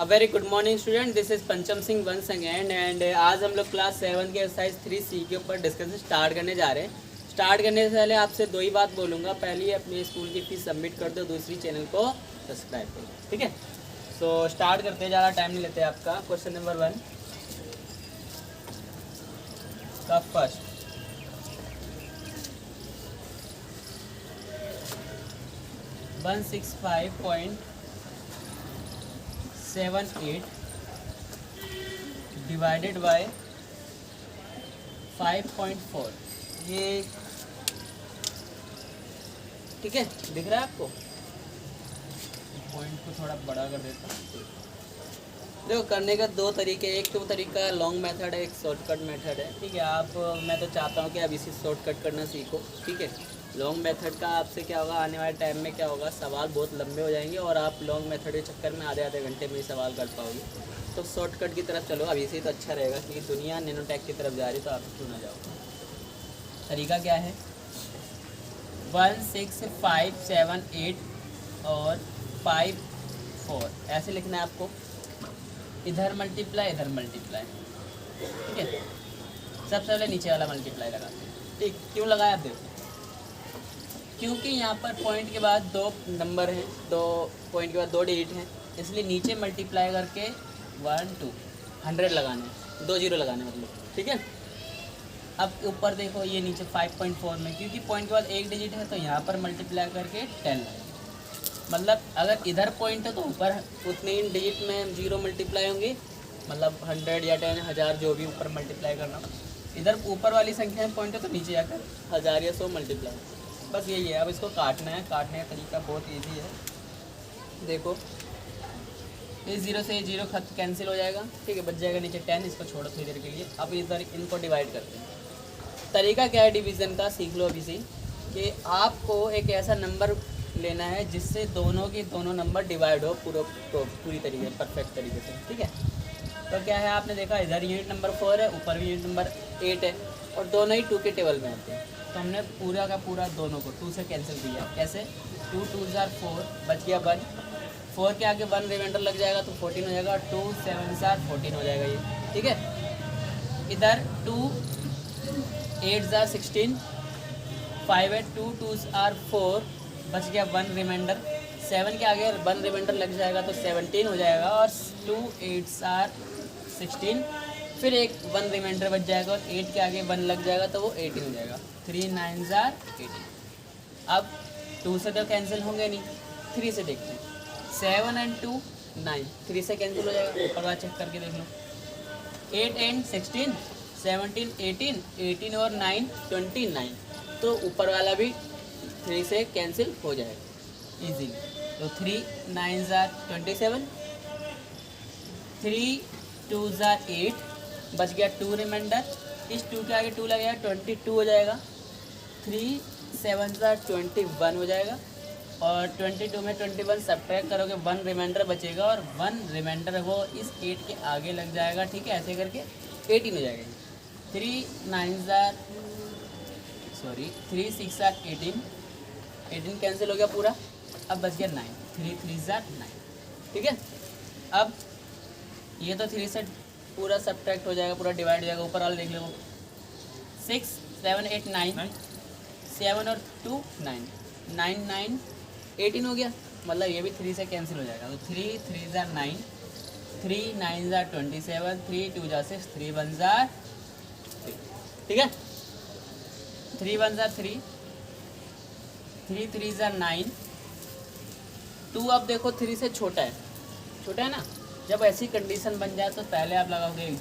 A very good morning student, this is पंचम Singh once again and आज हम लोग क्लास 7 के एक्सरसाइज 3C के ऊपर डिस्कशन स्टार्ट करने जा रहे हैं। स्टार्ट करने से पहले आपसे दो ही बात बोलूँगा। पहली, अपनी स्कूल की फीस सबमिट कर दो, दूसरी चैनल को सब्सक्राइब करो, ठीक है। सो स्टार्ट करते हैं, ज़्यादा टाइम नहीं लेते आपका। क्वेश्चन नंबर 1 का फर्स्ट, वन 165.78 डिवाइडेड बाय 5.4, ये ठीक है, दिख रहा है आपको? पॉइंट को थोड़ा बड़ा कर देता हूँ। देखो, करने का दो तरीके, एक तो तरीका लॉन्ग मेथड है, एक शॉर्टकट मेथड है, ठीक है। मैं तो चाहता हूँ कि आप इसी शॉर्टकट करना सीखो, ठीक है। लॉन्ग मेथड का आपसे क्या होगा, आने वाले टाइम में क्या होगा, सवाल बहुत लंबे हो जाएंगे और आप लॉन्ग मेथड के चक्कर में आधे आधे घंटे में ही सवाल कर पाओगे। तो शॉर्टकट की तरफ चलो, अभी से तो अच्छा रहेगा, क्योंकि दुनिया नैनोटेक की तरफ जा रही, तो आप क्यों ना जाओ। तरीका क्या है, 16578 और 54 ऐसे लिखना है आपको। इधर मल्टीप्लाई, इधर मल्टीप्लाई, ठीक है। सबसे पहले नीचे वाला मल्टीप्लाई लगाते हैं, ठीक। क्यों लगाया आप देखो, क्योंकि यहाँ पर पॉइंट के बाद दो नंबर हैं, दो पॉइंट के बाद दो डिजिट हैं, इसलिए नीचे मल्टीप्लाई करके 1 2 100 लगाने हैं, 2 0 लगाने मतलब, ठीक है। अब ऊपर देखो, ये नीचे 5.4 में, क्योंकि पॉइंट के बाद एक डिजिट है, तो यहाँ पर मल्टीप्लाई करके 10 लगाएंगे। मतलब अगर इधर पॉइंट है तो ऊपर उतने ही डिजिट में 0 मल्टीप्लाई होंगे, मतलब 100 या 10 1000 जो भी ऊपर मल्टीप्लाई करना। इधर ऊपर वाली संख्या में पॉइंट है तो नीचे जाकर 1000 या 100 मल्टीप्लाई, बस यही है। अब इसको काटना है, काटने का तरीका बहुत ईजी है। देखो, इस 0 से 0 खत कैंसिल हो जाएगा, ठीक है, बच जाएगा नीचे 10। इसको छोड़ो थोड़ी देर के लिए। अब इधर इनको डिवाइड करते हैं। तरीका क्या है डिवीज़न का, सीख लो अभी से, कि आपको एक ऐसा नंबर लेना है जिससे दोनों के दोनों नंबर डिवाइड हो पूरी तरीके परफेक्ट तरीके से, ठीक है। तो क्या है, आपने देखा इधर यूनिट नंबर 4 है, ऊपर भी यूनिट नंबर 8 है, और दोनों ही 2 के टेबल में आते हैं। तो हमने पूरा का पूरा दोनों को 2 से कैंसिल किया। कैसे, 2 2 4, बच गया 1। 4 के आगे 1 रिमाइंडर लग जाएगा तो 14 हो जाएगा, 2 7 14 हो जाएगा ये, ठीक है। इधर 2 8 16, 5 8 2 2 4, बच गया 1 रिमाइंडर। 7 के आगे 1 रिमाइंडर लग जाएगा तो 17 हो जाएगा, और 2 8 16, फिर एक 1 रिमाइंडर बच जाएगा, और 8 के आगे 1 लग जाएगा तो वो 18 हो जाएगा। 3 9 18। अब 2 से तो कैंसिल होंगे नहीं, 3 से देखते हैं। 7 और 2 9, 3 से कैंसिल हो जाएगा। ऊपर वाला चेक करके देख लो, 8 and 16 17 18, 18 और 9 29, तो ऊपर वाला भी 3 से कैंसिल हो जाएगा इजीली। तो 3 9 27, 3 2 8, बच गया 2 रिमाइंडर। इस 2 के आगे 2 लगेगा 22 हो जाएगा। 3 7 21 हो जाएगा, और 22 में 21 सब्ट्रैक्ट करोगे, 1 रिमाइंडर बचेगा, और 1 रिमाइंडर वो इस 8 के आगे लग जाएगा, ठीक है। ऐसे करके 18 हो जाएगा। 3 6 18 कैंसिल हो गया पूरा। अब बच गया 9, 3 3 9, ठीक है। अब ये तो 3 से पूरा सब्ट्रैक्ट हो जाएगा, पूरा डिवाइड हो जाएगा। ऊपर वाला देख लो, 6 7 8 9, 7 और 2 9 9 9 18 हो गया, मतलब ये भी 3 से कैंसिल हो जाएगा। तो 3 3 9, 3 9 27, 3 2 6, 3 1 3, ठीक है। 3 1 3, 3 3 9, 2 अब देखो 3 से छोटा है ना। जब ऐसी कंडीशन बन जाए तो पहले आप लगाओगे एक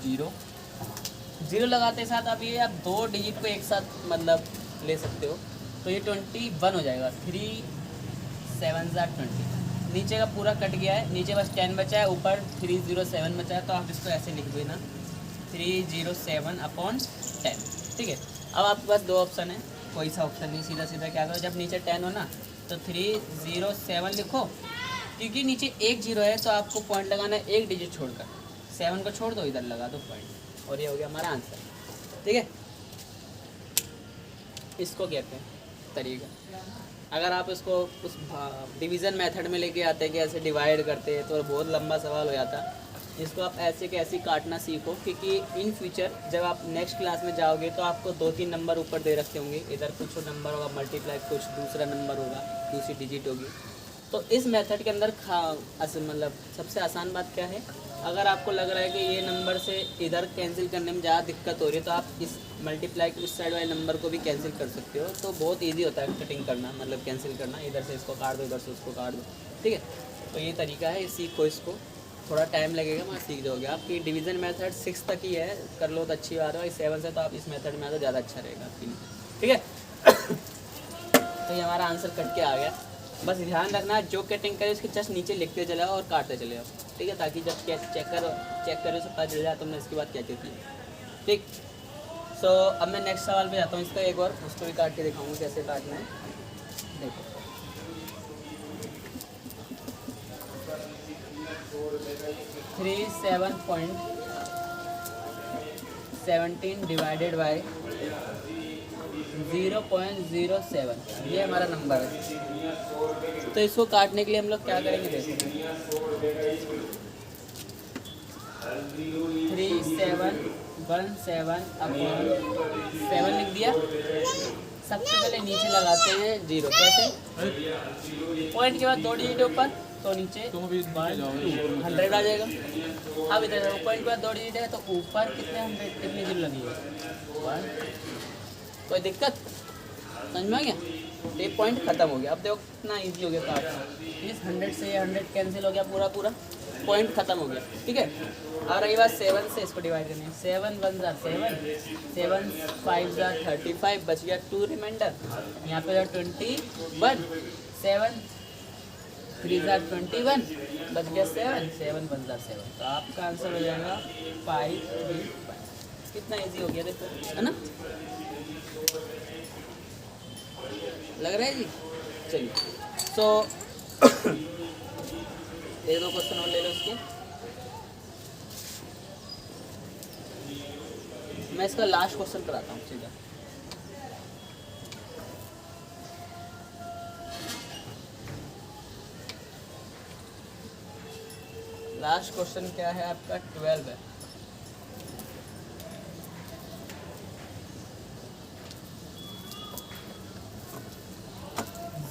0 लगाते साथ आप दो डिजिट को एक साथ मतलब ले सकते हो, तो ये 21 हो जाएगा। 3 7 20, नीचे का पूरा कट गया है, नीचे बस 10 बचा है, ऊपर 307 बचा है, तो आप इसको ऐसे लिख देना 307/10, ठीक है। अब आपके पास दो ऑप्शन है, कोई सा ऑप्शन नहीं, सीधा सीधा क्या करो, जब नीचे 10 हो ना तो 307 लिखो, क्योंकि नीचे एक 0 है तो आपको पॉइंट लगाना है एक डिजिट छोड़कर। 7 को छोड़ दो, इधर लगा दो पॉइंट, और ये हो गया हमारा आंसर, ठीक है। इसको कहते हैं तरीका। अगर आप इसको उस डिवीज़न मेथड में लेके आते हैं कि ऐसे डिवाइड करते हैं तो बहुत लंबा सवाल हो जाता। इसको आप ऐसे के ऐसे काटना सीखो, क्योंकि इन फ्यूचर जब आप नेक्स्ट क्लास में जाओगे तो आपको 2-3 नंबर ऊपर दे रखे होंगे, इधर कुछ नंबर होगा मल्टीप्लाई, कुछ दूसरा नंबर होगा, दूसरी डिजिट होगी। तो इस मेथड के अंदर मतलब सबसे आसान बात क्या है, अगर आपको लग रहा है कि ये नंबर से इधर कैंसिल करने में ज़्यादा दिक्कत हो रही है तो आप इस मल्टीप्लाई के उस साइड वाले नंबर को भी कैंसिल कर सकते हो। तो बहुत इजी होता है कटिंग करना, मतलब कैंसिल करना, इधर से इसको काट दो, इधर से उसको काट दो, ठीक है। तो ये तरीका है, सीखो इसको, थोड़ा टाइम लगेगा मगर सीख जाओगे। आपकी डिवीज़न मेथड 6 तक ही है, कर लो तो अच्छी बात है। 7 से तो आप इस मेथड में आ तो ज़्यादा अच्छा रहेगा आपके लिए, ठीक है। तो ये हमारा आंसर कट के आ गया। बस ध्यान रखना जो कटिंग करे उसके जस्ट नीचे लिखते चले जाओ और काटते चले जाओ, ठीक है, ताकि जब चेक करो तो पता चल जाए तुमने इसके बाद क्या क्या किया, ठीक। सो अब मैं नेक्स्ट सवाल पे जाता हूँ, इसका एक और उसको भी काट के दिखाऊंगा कैसे काटना है। देखो 37.17 डिवाइडेड बाय 0.07, ये हमारा नंबर है। तो इसको काटने के लिए हम लोग क्या करेंगे, देखो 3717/7 लिख दिया। सबसे पहले नीचे लगाते हैं 0, कैसे, पॉइंट के बाद 2 डिजिट ऊपर तो नीचे 100 आ जाएगा। अब इधर पॉइंट के बाद 2 डिजिट है तो ऊपर कितने 0 लगेंगे, 1। कोई दिक्कत समझ में आ गया, ये पॉइंट खत्म हो गया। अब देखो कितना इजी हो गया काटना, इस 100 से 100 कैंसिल हो गया, पूरा पॉइंट खत्म हो गया, ठीक है। और रही बात 7 से, इसको डिवाइड करनी है, 7 1 जार 7, 7 5 जार 35, बच गया 2 रिमाइंडर, यहाँ पे 21, 7 3 जार 21, बच गया 7, 7 1 जार 7। तो आपका आंसर हो जाएगा 5 3 5। कितना इजी हो गया देखो, है ना, लग रहा है जी। चलिए सो एक दो क्वेश्चन और ले लो इसके। मैं इसका लास्ट क्वेश्चन कराता हूँ सीधा। लास्ट क्वेश्चन क्या है आपका, 12 है।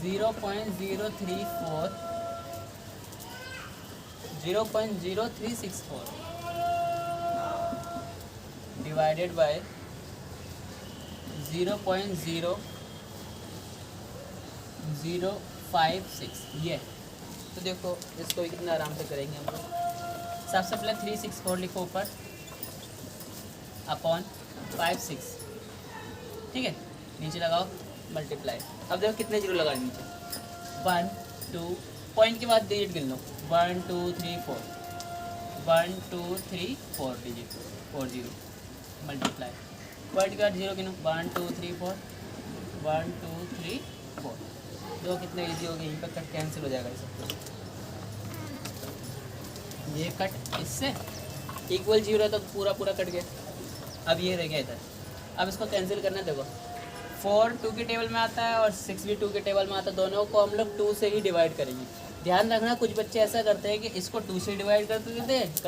जीरो पॉइंट 0.0364 डिवाइडेड बाय 0.0056, ये। तो देखो इसको भी कितना आराम से करेंगे हम लोग। सबसे पहले 364 लिखो ऊपर अपॉन 56, ठीक है, नीचे लगाओ मल्टीप्लाई। अब देखो कितने 0 लगा नीचे, 1 2, पॉइंट के बाद डिजिट गिन लो, 1 2 3 4, 1 2 3 4 डिजिट, 4 0 मल्टीप्लाई, पॉइंट के बाद 0 गिनो, 1 2 3 4, 1 2 3 4। दो कितने इजी हो गए, यहीं पर कट कैंसिल हो जाएगा ये सब कुछ। ये कट इससे इक्वल 0 है तो पूरा कट गया। अब ये रह गया इधर, अब इसको कैंसिल करना है। देखो 4 2 के टेबल में आता है और 6 भी 2 के टेबल में आता है, दोनों को हम लोग 2 से ही डिवाइड करेंगे। ध्यान रखना कुछ बच्चे ऐसा करते हैं कि इसको 2 से डिवाइड कर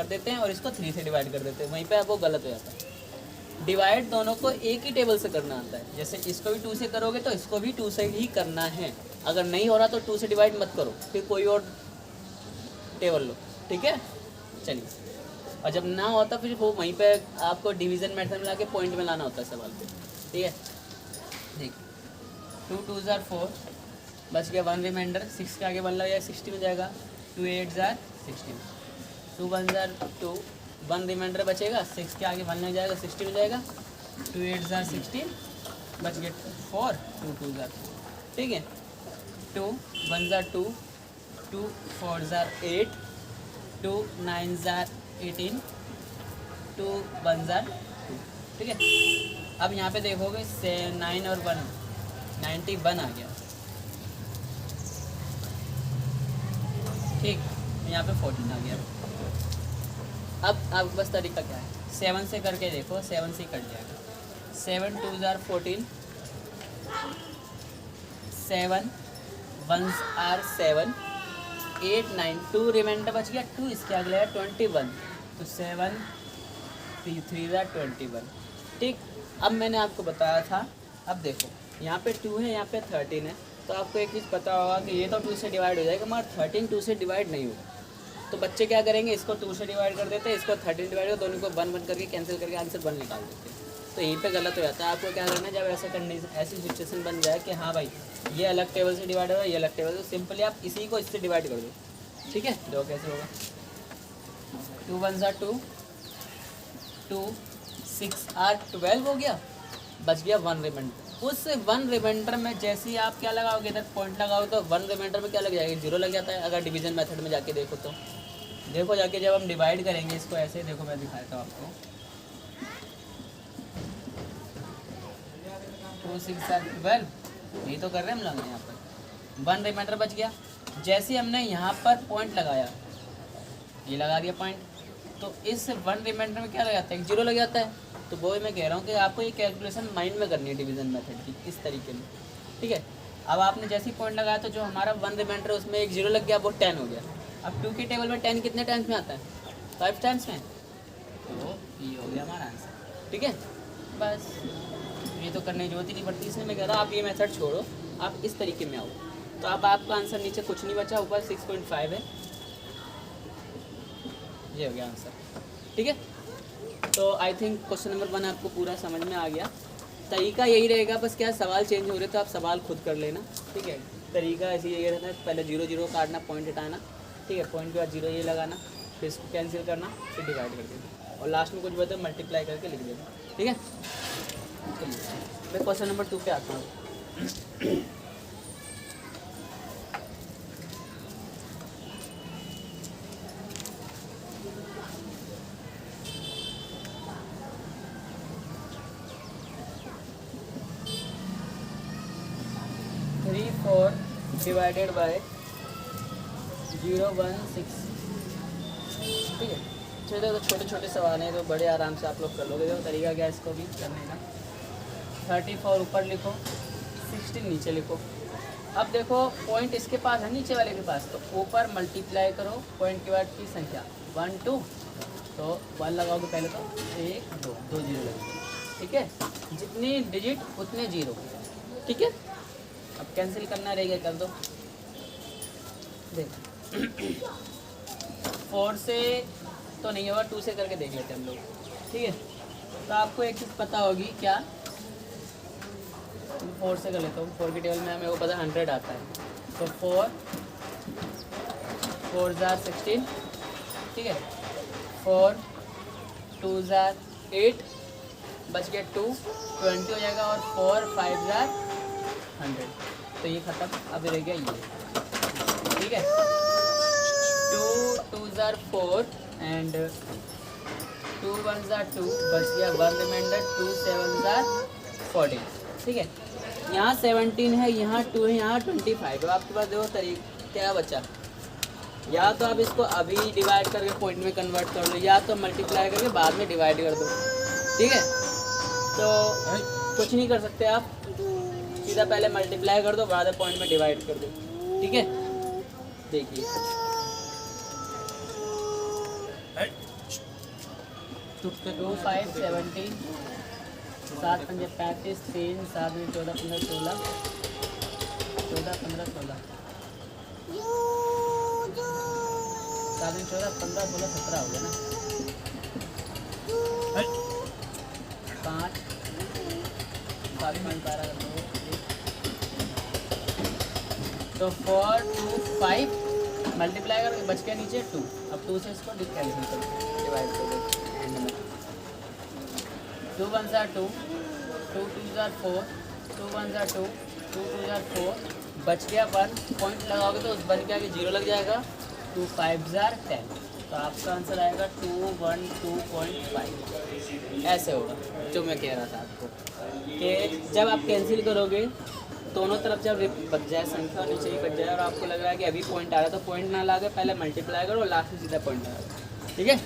देते हैं और इसको 3 से डिवाइड कर देते हैं, वहीं पे वो गलत हो जाता है। डिवाइड दोनों को एक ही टेबल से करना आता है, जैसे इसको भी 2 से करोगे तो इसको भी 2 से ही करना है। अगर नहीं हो रहा तो 2 से डिवाइड मत करो, फिर कोई और टेबल लो, ठीक है। चलिए, और जब ना होता फिर वो वहीं पे आपको डिवीज़न मेथड में ला के पॉइंट में लाना होता है सवाल पे, ठीक है। देख 2 2 जार 4, बच गया 1 रिमाइंडर, 6 के आगे 1 लग जाएगा 60 में जाएगा, 2 8 जार 16, 2 1 जार 2, 1 रिमाइंडर बचेगा, 6 के आगे 1 लग जाएगा 60 में जाएगा, 2 8 जार 16, बच गया 4, 2 2 जार, ठीक है, 2 1 जार 2, 2 4 जार 8, 2 9 जार 18, 2 1 जार 2, ठीक है। अब यहाँ पे देखोगे 9 और 1 91 आ गया, ठीक, यहाँ पे 14 आ गया। अब बस तरीका क्या है, 7 से करके देखो, 7 से ही कट जाएगा। 7 2 जार 14, 7 वंस आर 7, 8 9 2 रिमाइंडर बच गया 2, इसके अगले है 21, तो 7 3 3 21। ठीक, अब मैंने आपको बताया था, अब देखो यहाँ पे 2 है, यहाँ पे 13 है, तो आपको एक चीज़ पता होगा कि ये तो 2 से डिवाइड हो जाएगा मगर 13 2 से डिवाइड नहीं होगा। तो बच्चे क्या करेंगे, इसको 2 से डिवाइड कर देते हैं, इसको 13 डिवाइड कर, दोनों को 1 1 करके कैंसिल करके आंसर 1 निकाल देते हैं। तो यहीं पे गलत हो जाता है। आपको क्या करना है, जब ऐसा कंडीशन ऐसी सिचुएशन बन जाए कि हाँ भाई ये अलग टेबल से डिवाइड होगा, ये अलग टेबल से, सिंपली आप इसी को इससे डिवाइड कर दो। ठीक है, देखो कैसे होगा, 2 1 2, 2 6 8 12 हो गया, बच गया 1 रिमाइंडर। उस 1 रिमाइंडर में जैसे ही आप क्या लगाओगे, इधर पॉइंट लगाओगे तो 1 रिमाइंडर में क्या लग जाएगा, 0 लग जाता है। अगर डिवीजन मेथड में जाके देखो तो देखो, जाके जब हम डिवाइड करेंगे इसको ऐसे, देखो मैं दिखाता हूँ आपको, 2 6 8 12, यही तो कर रहे हैं हम लोग यहाँ पर। 1 रिमाइंडर बच गया, जैसे हमने यहाँ पर पॉइंट लगाया, ये लगा दिया पॉइंट, तो इस 1 रिमाइंडर में क्या लग जाता है, 0 लग जाता है। तो वो मैं कह रहा हूँ कि आपको ये कैलकुलेशन माइंड में करनी है डिवीजन मेथड की, इस तरीके में। ठीक है, अब आपने जैसे ही पॉइंट लगाया तो जो हमारा 1 रिमाइंडर उसमें एक 0 लग गया, वो 10 हो गया। अब 2 की टेबल में 10 कितने टाइम्स में आता है, 5 टाइम्स में, तो ये हो गया हमारा आंसर। ठीक है, बस ये तो करने की जरूरत ही नहीं पड़ती, इसलिए मैं कह रहा हूँ आप ये मेथड छोड़ो, आप इस तरीके में आओ। तो अब आपका आंसर नीचे कुछ नहीं बचा, ऊपर 6.5 है, ये हो गया आंसर। ठीक है, तो आई थिंक क्वेश्चन नंबर 1 आपको पूरा समझ में आ गया। तरीका यही रहेगा, बस क्या सवाल चेंज हो रहे तो आप सवाल खुद कर लेना। ठीक है, तरीका ऐसे यही रहता है, पहले 0 0 काटना, पॉइंट हटाना, ठीक है, पॉइंट के बाद 0 ये लगाना, फिर इसको कैंसिल करना, फिर डिवाइड कर देना, और लास्ट में कुछ बता मल्टीप्लाई करके लिख देना। ठीक है, चलिए मैं क्वेश्चन नंबर 2 पे आता हूँ। 3 4 डिवाइडेड बाय 0 1 6। ठीक है, चलो तो छोटे छोटे सवाल हैं तो बड़े आराम से आप लोग कर लोगे। देखो तरीका क्या है इसको भी करने का, 34 ऊपर लिखो, 16 नीचे लिखो। अब देखो पॉइंट इसके पास है, नीचे वाले के पास, तो ऊपर मल्टीप्लाई करो पॉइंट के बाद की संख्या 1 2, तो 1 लगाओगे पहले, तो 1 2 2 0 लगेगा। ठीक है, जितनी डिजिट उतने 0। ठीक है, अब कैंसिल करना रहेगा, कर दो। देख 4 से तो नहीं होगा, 2 से करके देख लेते हैं हम लोग। ठीक है, तो आपको एक चीज़ पता होगी क्या, 4 से कर लेता हूँ। 4 की टेबल में मेरे को पता 100 आता है, तो 4 4 16। ठीक है, 4 2 8, बच गया 2 20 हो जाएगा, और 4 5 100, तो ये खत्म। अब रह गया ये। ठीक है, 2 2 4 एंड 2 1 2, बच गया 1 रिमाइंडर, 2 7 14। ठीक है, यहाँ 17 है, यहाँ 2 है, यहाँ 25 है। आपके पास देखो तरीका क्या बचा, या तो आप इसको अभी डिवाइड करके पॉइंट में कन्वर्ट कर लो, या तो मल्टीप्लाई करके बाद में डिवाइड कर दो। ठीक है, तो कुछ नहीं कर सकते आप, सीधा पहले मल्टीप्लाई कर दो, बाद में पॉइंट में डिवाइड कर दो। ठीक है, देखिए 2 5 17, 7 5 35, 3 7 14 15 16, 14 15 16, 7 14 15 16 17 हो गया ना। 5 7 5 12 तो 4 2 5 मल्टीप्लाई करके बच गया नीचे 2। अब 2 से इसको कैंसिल करो, डिवाइड कर दो। 2 1 2, 2 2 4, 2 1 2, 2 2 4, बच गया 1। पॉइंट लगाओगे तो उस 1 के आगे 0 लग जाएगा, 2 5 10, तो आपका आंसर आएगा 212.5। ऐसे होगा जो मैं कह रहा था आपको, कि जब आप कैंसिल करोगे दोनों तरफ जब बच जाए संख्या और नीचे ही बच जाए, और आपको लग रहा है कि अभी पॉइंट आ रहा है, तो पॉइंट ना लगा पहले मल्टीप्लाई करो और लास्ट में सीधा पॉइंट लगा। ठीक है,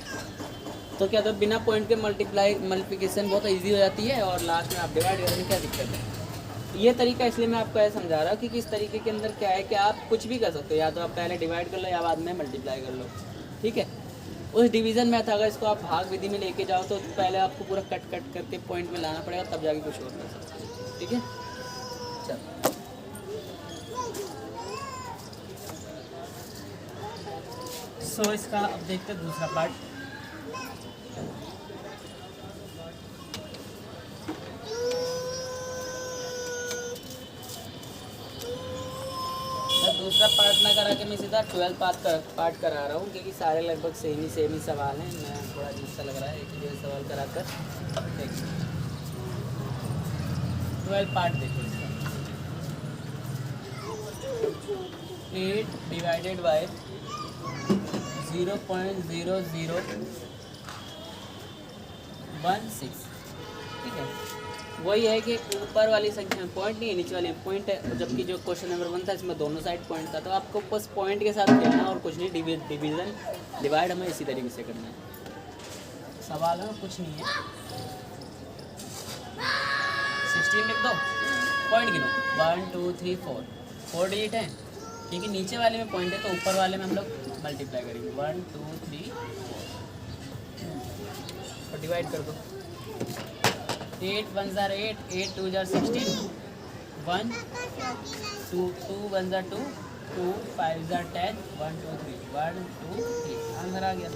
तो क्या तो बिना पॉइंट के मल्टीप्लिकेशन बहुत इजी हो जाती है, और लास्ट में आप डिवाइड करेंगे, क्या दिक्कत है। ये तरीका इसलिए मैं आपको ऐसा समझा रहा हूँ क्योंकि इस तरीके के अंदर क्या है कि आप कुछ भी कर सकते हो, या तो आप पहले डिवाइड कर लो या बाद में मल्टीप्लाई कर लो, ठीक है। उस डिवीज़न में था, अगर इसको आप भाग विधि में लेके जाओ तो पहले आपको पूरा कट कट करके पॉइंट में लाना पड़ेगा, तब जाके कुछ और कर सकते हो, ठीक है। चलो सो इसका अब देखते हैं दूसरा पार्ट। दूसरा पार्ट ना करा के मैं सीधा 12 पार्ट करा रहा हूँ क्योंकि सारे लगभग सेम ही सवाल हैं। मैं थोड़ा अजीब सा लग रहा है एक ही सवाल कराकर। देखिए 12 पार्ट देखो इसका। 8 डिवाइडेड बाय 0.0016, ठीक है। वही है कि ऊपर वाली संख्या में पॉइंट नहीं है, नीचे वाली में पॉइंट है, जबकि जो क्वेश्चन नंबर 1 था इसमें दोनों साइड पॉइंट था। तो आपको बस पॉइंट के साथ खेलना और कुछ नहीं, डिवीज़न डिवाइड हमें इसी तरीके से करना है। सवाल में कुछ नहीं है। 16 लिख दो, पॉइंट गिनो 1 2 3 4 डिजिट है, क्योंकि नीचे वाले में पॉइंट है तो ऊपर वाले में हम लोग मल्टीप्लाई करेंगे 1 2 3 और डिवाइड कर दो। 8 1 जार 8, 8 2 जार 16, 1 2 2 1 जार 2, 2 5 जार 10, 1 2 3 1 2 3 आंसर आ गया,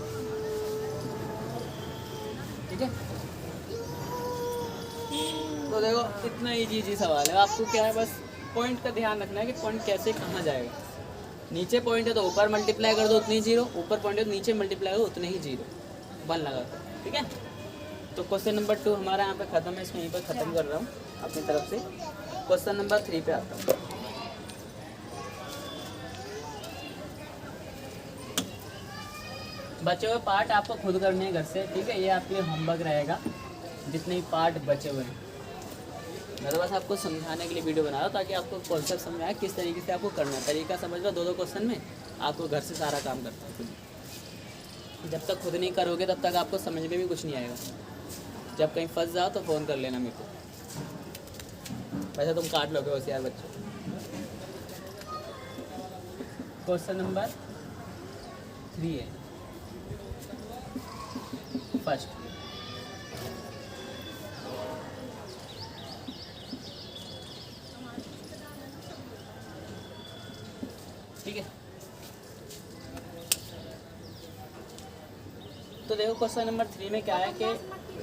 ठीक है। तो देखो इतना इजी सवाल है। आपको क्या है, बस पॉइंट का ध्यान रखना है कि पॉइंट कैसे कहाँ जाएगा। नीचे पॉइंट है तो ऊपर मल्टीप्लाई कर दो उतनी ही 0, ऊपर पॉइंट है तो नीचे मल्टीप्लाई करो उतने ही 0, 1 लगा कर, ठीक है। तो क्वेश्चन नंबर 2 हमारा यहाँ पे ख़त्म है, इसको यहीं पर ख़त्म कर रहा हूँ अपनी तरफ से। क्वेश्चन नंबर 3 पे आता हूँ। बचे हुए पार्ट आपको खुद करने हैं घर से, ठीक है। ये आपके होमवर्क रहेगा जितने भी पार्ट बचे हुए हैं। मैं तो बस आपको समझाने के लिए वीडियो बना रहा हूँ ताकि आपको कॉन्सेप्ट समझ आए किस तरीके से आपको करना है। तरीका समझ लो, 2 क्वेश्चन में आपको घर से सारा काम करता है खुद। जब तक खुद नहीं करोगे तब तक आपको समझ में भी कुछ नहीं आएगा। जब कहीं फंस जाओ तो फ़ोन कर लेना मेरे को, वैसे तुम काट लोगे होशियार बच्चों। क्वेश्चन नंबर 3 है फर्स्ट। ठीक है, तो देखो क्वेश्चन नंबर 3 में क्या है कि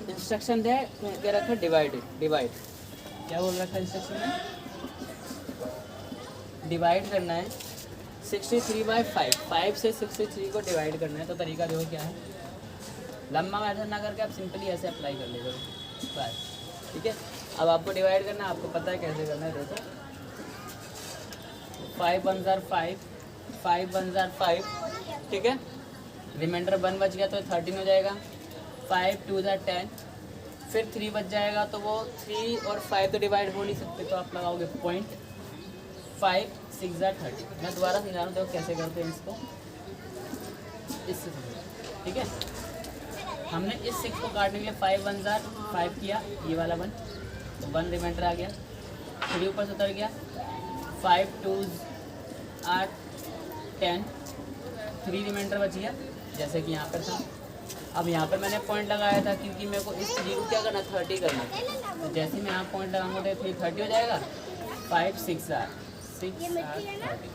इंस्ट्रक्शन दे क्या रखा, डिवाइड। क्या बोल रखा है इंस्ट्रक्शन में, डिवाइड करना है 63/5, 5 से 63 को डिवाइड करना है। तो तरीका देखो क्या है, लंबा मेथड ना करके आप सिंपली ऐसे अप्लाई कर लेते हो बस, ठीक है। अब आपको डिवाइड करना है, आपको पता है कैसे करना है। देखो 5 1 जार 5, 5 1 जार 5, ठीक है। रिमाइंडर 1 बच गया तो 13 हो जाएगा। 5 2 जार 10, फिर 3 बच जाएगा तो वो 3 और 5 तो डिवाइड हो नहीं सकते, तो आप लगाओगे पॉइंट। 5 6 जार 30। मैं दोबारा समझा रहा हूँ, देखो कैसे करते हैं इसको, इससे ठीक है। हमने इस 6 को काटने के लिए 5 1 जार 5 किया, ये वाला 1, तो 1 रिमाइंडर आ गया। 3 ऊपर से उतर गया, 5 2 8 10, 3 रिमाइंडर बच गया जैसे कि यहाँ पर था। अब यहाँ पर मैंने पॉइंट लगाया था क्योंकि मेरे को इस 3 को क्या करना, 30 करना था। तो जैसे मैं यहाँ पॉइंट लगाऊंगा तो 3 30 हो जाएगा। 5 6 8 6 8 30,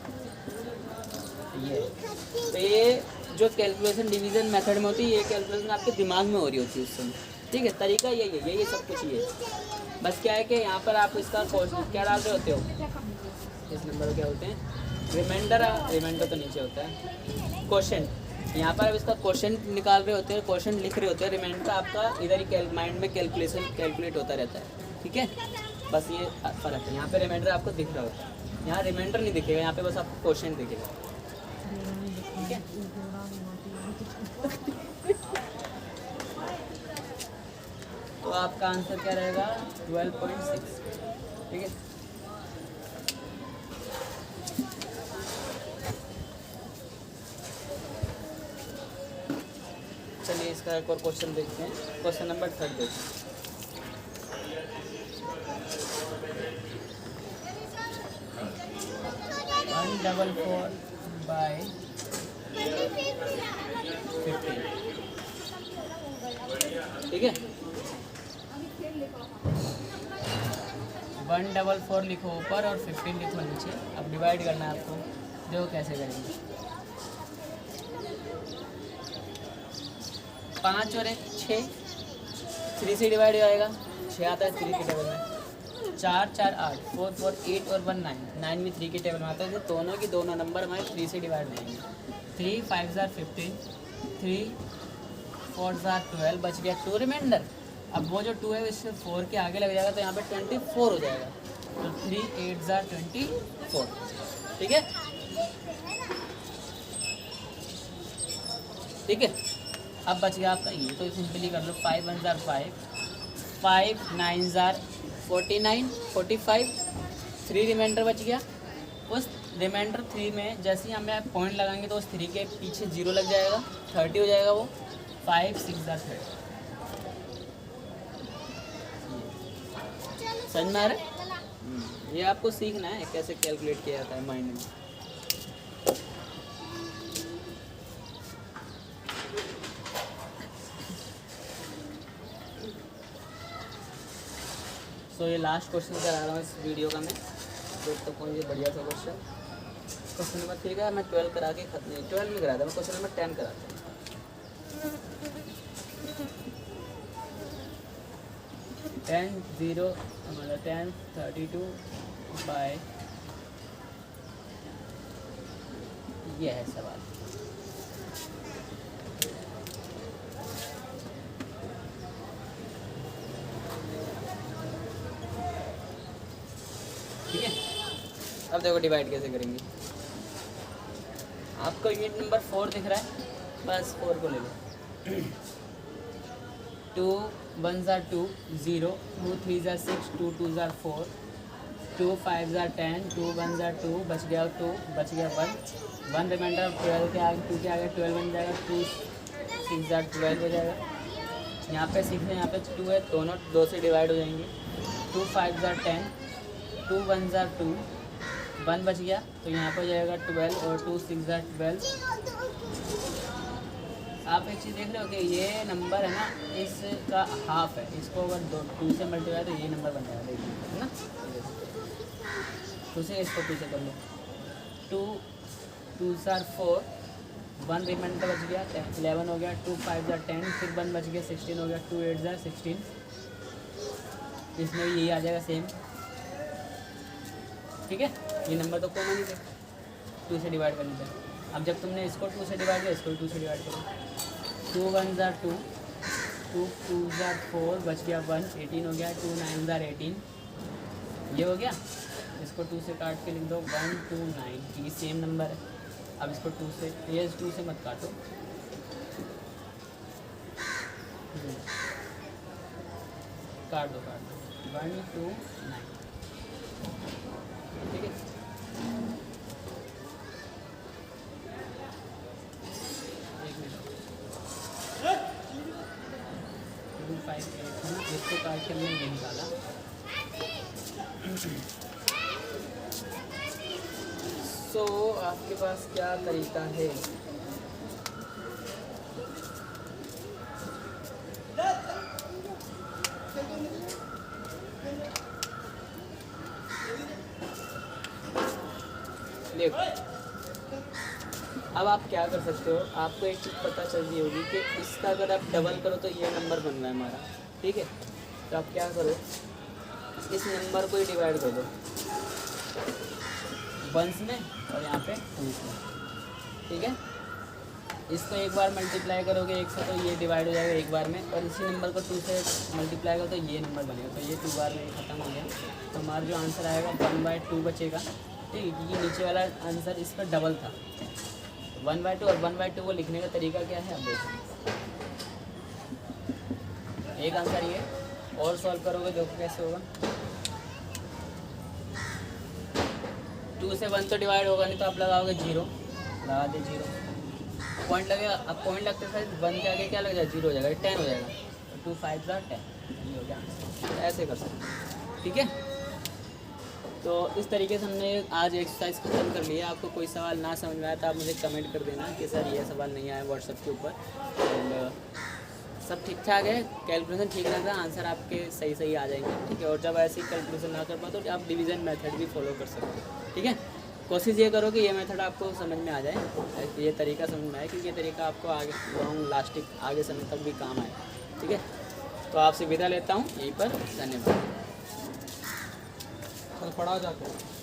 ये तो ये जो कैलकुलेशन डिवीज़न मेथड में होती है, ये कैलकुलेशन आपके दिमाग में हो रही होती है उस समय, ठीक है। तरीका यही है, ये सब कुछ ये है। बस क्या है कि यहाँ पर आप इसका क्या डाल रहे होते हो, इस नंबर को क्या बोलते हैं, रिमाइंडर तो नीचे होता है, क्वेश्चन। यहाँ पर आप इसका क्वेश्चन निकाल रहे होते हैं, क्वेश्चन लिख रहे होते हैं। रिमाइंडर आपका इधर ही माइंड में कैलकुलेट होता रहता है, ठीक है। बस ये फ़र्क है, यहाँ पे रिमाइंडर आपको दिख रहा होता है, यहाँ रिमाइंडर नहीं दिखेगा, यहाँ पे बस आपको क्वेश्चन दिखेगा, ठीक है। तो आपका आंसर क्या रहेगा, 12.6, ठीक है। चलिए इसका एक और क्वेश्चन देखते हैं, क्वेश्चन नंबर 3 देखते हैं। 144/15, ठीक है। 144 लिखो ऊपर और 15 लिखो नीचे। अब डिवाइड करना है आपको, देखो कैसे करेंगे। 5 और 1 6, 3 से डिवाइड हो जाएगा, 6 आता है 3 के टेबल में। 4 4 8, 4 4 8 और 1 9, 9 भी 3 के टेबल में आता है। तो दोनों की दोनों नंबर हमारे 3 से डिवाइड हो जाएंगे। 3 5 15, 3 4 12, बच गया 2 रिमाइंडर। अब वो जो 2 है इससे 4 के आगे लग जाएगा तो यहाँ पे 24 हो जाएगा। तो 3 8 24, ठीक है। ठीक है, अब बच गया आपका ये, तो सिंपली कर लो। 5 1 5, 5 9 49 45, 3 रिमाइंडर बच गया। उस रिमाइंडर 3 में जैसे ही हमें पॉइंट लगाएंगे तो उस 3 के पीछे 0 लग जाएगा, 30 हो जाएगा वो। 5 6 30, समझ में आ रहा है? ये आपको सीखना है कैसे कैलकुलेट किया जाता है माइंड में। तो ये लास्ट क्वेश्चन करा रहा हूँ इस वीडियो का मैं, तो कौन बढ़िया था क्वेश्चन नंबर 3 का। मैं 12 करा के खत्म, 12 में कराता हूँ, क्वेश्चन नंबर 10 कराता हूँ। 10 0 हमारा 10 32 बाय, ये है सवाल। ठीक है, अब देखो डिवाइड कैसे करेंगे। आपको यूनिट नंबर 4 दिख रहा है, बस 4 को ले लो। 2 1 2 0, 2 3 6, 2 2 4, 2 5 10, 2 1 2, बच गया 2, बच गया 1 रिमाइंडर। 12 के आगे 2 के आगे 12 बन जाएगा, 2 6 12 हो जाएगा। यहाँ पे सीखने, यहाँ पे 2 है, दोनों 2 से डिवाइड हो जाएंगे। 2 5 10, 2 1 2, 1 बच गया तो यहाँ पर हो जाएगा 12 और 2 6 12। आप एक चीज़ देख रहे हो कि ये नंबर है ना, इसका हाफ है, इसको अगर 2 से मल्टीप्लाई तो ये नंबर बन जाएगा, देखिए है ना। 2 से इसको 2 से कर लो। 2 2 4, 1 रिमाइंडर बच गया, 11 हो गया। 2 5 10, फिर 1 बच गया, 16 हो गया। 2 8 16, इसमें भी यही आ जाएगा सेम, ठीक है। ये नंबर तो कॉमन ही थे, 2 से डिवाइड करने पर। अब जब तुमने इसको 2 से डिवाइड किया, इसको 2 से डिवाइड करो। 2 1 2, 2 2 4, बच गया 1, 18 हो गया। 2 9 18, ये हो गया। इसको 2 से काट के लिख दो 1 2 9, ये सेम नंबर है। अब इसको 2 से, ये 2 से मत काटो, काट दो 1 2 9, ठीक है। इसको काट के हमने ये निकाला। सो आपके पास क्या तरीका है? देखो, अब आप क्या कर सकते हो, आपको एक चीज़ पता चल रही होगी कि इसका अगर आप डबल करो तो ये नंबर बन रहा है हमारा, ठीक है। तो आप क्या करो, इस नंबर को ही डिवाइड कर दो 1 में और यहाँ पे 2 में, ठीक है। इसको एक बार मल्टीप्लाई करोगे 1 से तो ये डिवाइड हो जाएगा एक बार में, और इसी नंबर को 2 से मल्टीप्लाई करो तो ये नंबर बनेगा। तो ये 2 बार में ख़त्म हो गया। तो हमारा जो आंसर आएगा 1/2 बचेगा, ठीक है, क्योंकि नीचे वाला आंसर इसका डबल था। 1/2 और 1/2 को लिखने का तरीका क्या है, अब देखो। एक आंसर ये, और सॉल्व करोगे देखो कैसे होगा। 2 से 1 तो डिवाइड होगा नहीं, तो आप लगाओगे 0, लगा दे 0, पॉइंट लगेगा। अब पॉइंट लगते साथ 1 के आगे क्या लग जाएगा, 0 हो जाएगा, 10 हो जाएगा। 2 5 10, ये हो गया आंसर। ऐसे कर सकते हैं, ठीक है। तो इस तरीके से हमने आज एक्सरसाइज खत्म कर लिया। आपको कोई सवाल ना समझ में आया तो आप मुझे कमेंट कर देना कि सर ये सवाल नहीं आया व्हाट्सएप के ऊपर। एंड सब ठीक ठाक है, कैलकुलेशन ठीक लग रहा है, आंसर आपके सही सही आ जाएंगे, ठीक है। और जब ऐसी कैलकुलेशन ना कर पाओ तो आप डिवीज़न मेथड भी फॉलो कर सकते हो, ठीक है। कोशिश ये करो कि ये मेथड आपको समझ में आ जाए, ये तरीका समझ में आए, क्योंकि ये तरीका आपको आगे लॉन्ग लास्टिक आगे समय तक भी काम आए, ठीक है। तो आपसे विदा लेता हूँ यहीं पर, धन्यवाद। कल पढ़ा जाता है।